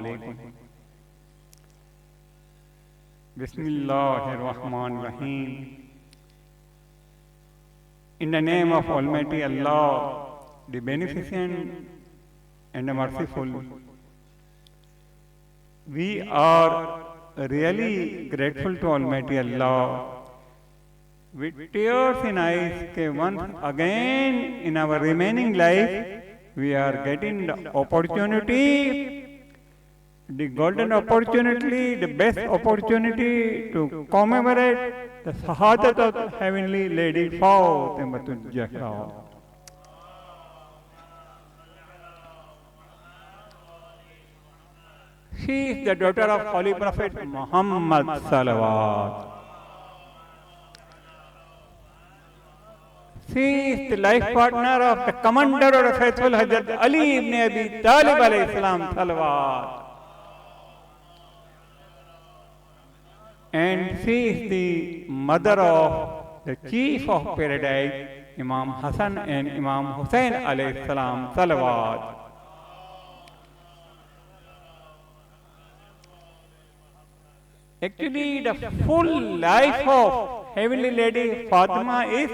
अलैकुम। Bismillahirrahmanirrahim. In the name of Almighty Allah, the Beneficent and the Merciful, we are really grateful to Almighty Allah. With tears in eyes, once again in our remaining life, we are getting the opportunity, the golden opportunity, the best opportunity to commemorate the Shahadat of Heavenly Lady Fatimatul Zahra. She is the daughter of Holy Prophet Muhammad Salawat. She is the life partner of the commander of the faithful Hazrat Ali ibn Abi Talib alayhi salam Salawat. And she is the mother of the chief of paradise, Imam Hassan and Imam Hussain alayhi salam Salawat. Actually, the full life of Heavenly Lady Fatima is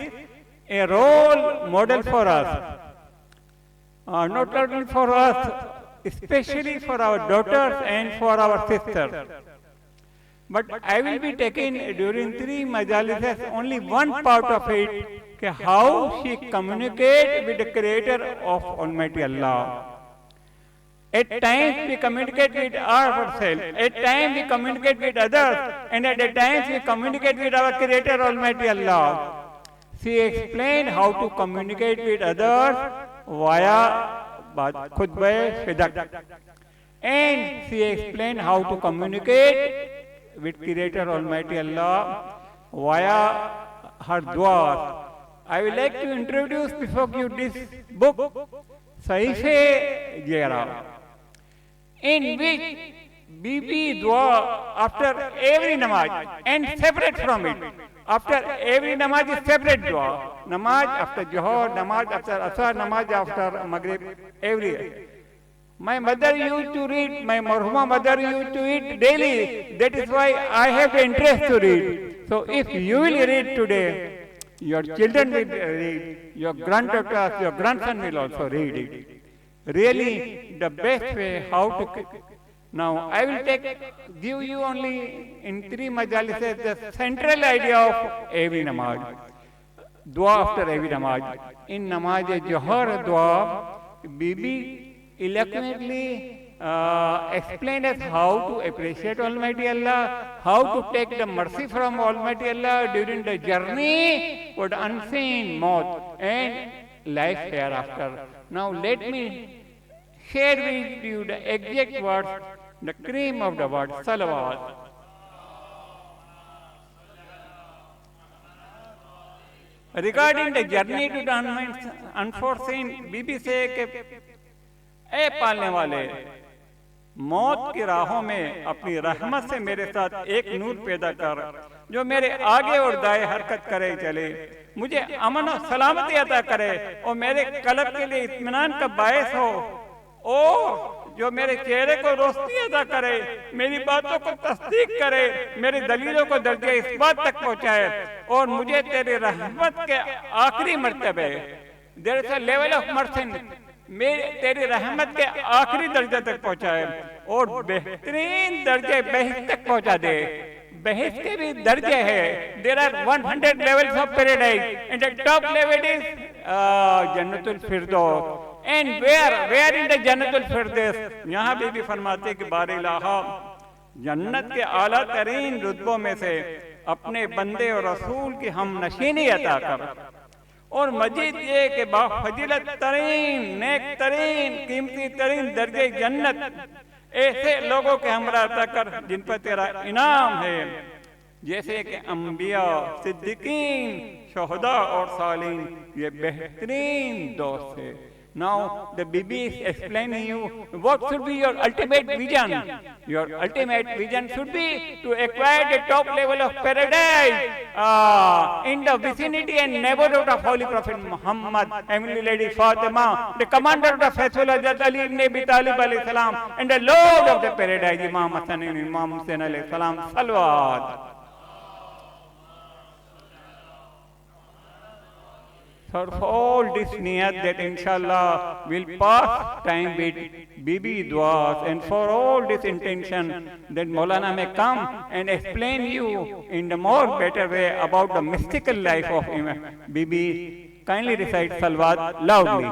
a role model for us. Not only for us, especially for our daughters and for our sisters. But I will be taking during 3 majalises only one part of it, how she communicates with the Creator of Almighty Allah. At times we communicate with ourselves, at times we communicate with others, and at times we communicate with our Creator Almighty Allah. She explained how to communicate with others via Khutbah Fidak. And she explained how to communicate with Creator Almighty Allah via her du'as. I would like to introduce before you this book, Sahife-e-Zahra, in which Bibi dua after every namaz and separate from it. After every namaz is separate dua. Namaz after Johar, namaz after Asar, namaz after Maghrib, every. My mother used to read, my marhuma mother used to read daily. That is why I have the interest to read. So if you will read today, your children will read, your granddaughters, your grandson will also read it. Really, the best way how to... Now, I will give you only in 3 majalises the central idea of every namaz. Dua after every namaz. In namaz-e-Johar dua, Bibi eloquently explained us how to appreciate Almighty Allah, how to take the mercy from Almighty Allah during the journey with unseen maut and life hereafter. Now let me share with you the exact words, the cream of the word, salawat. Regarding the journey to the unforeseen, Bibi say, ए पालने वाले, मौत की राहों में अपनी रहमत से मेरे साथ एक नूर पैदा कर जो मेरे आगे और दाएं हरकत करे चले, मुझे अमन और सलामती अता करे और मेरे कल्ब के लिए इत्मीनान का बायस हो, और जो मेरे चेहरे को रोशनी अता करे, मेरी बातों को तस्दीक करे, मेरी दलीलों को दर्जे इस बात तक पहुंचाए और मुझे तेरी रहमत के आखिरी मर्तबे, there is a level of mercy, मेरे तेरी रहमत के आखिरी दर्जे तक पहुंचाए और बेहतरीन दर्जे बहिश्त तक पहुंचा दे। बहिश्त के भी दर्जे हैं। There are 100 levels of paradise and the top level is जन्नतुल फिरदौस। एंड वेयर इन द जन्नतुल फिरदौस, यहाँ भी फरमाते कि बारिलाहा, जन्नत के आला तरीन रुतबों में से अपने बंदे और रसूल की हम नशीनी अता कर, और मजीद ये कि बाफजीलत तरीन, नेक तरीन, कीमती तरीन दर्जे जन्नत ऐसे लोगों के हमरा अता कर जिन पर तेरा इनाम है, जैसे कि अंबिया, सिद्दीकीन, शोहदा और सालीन, ये बेहतरीन दोस्त है। Now the Bibi is explaining you what should be your ultimate vision. Your ultimate vision should be to acquire the top level of paradise in the vicinity and neighborhood of Holy Prophet Muhammad, Heavenly Lady Fatima, the commander of the faithful Hazrat Ali ibn Abi Talib alayhi salam, and the Lord of the paradise, Imam Hassan and Imam Hussain alayhi salam. Salawat. For all this niyat that inshallah will pass time with Bibi duas, and for all this intention that Maulana may come and explain you in the more better way about the mystical life of Bibi, kindly recite Salawat loudly.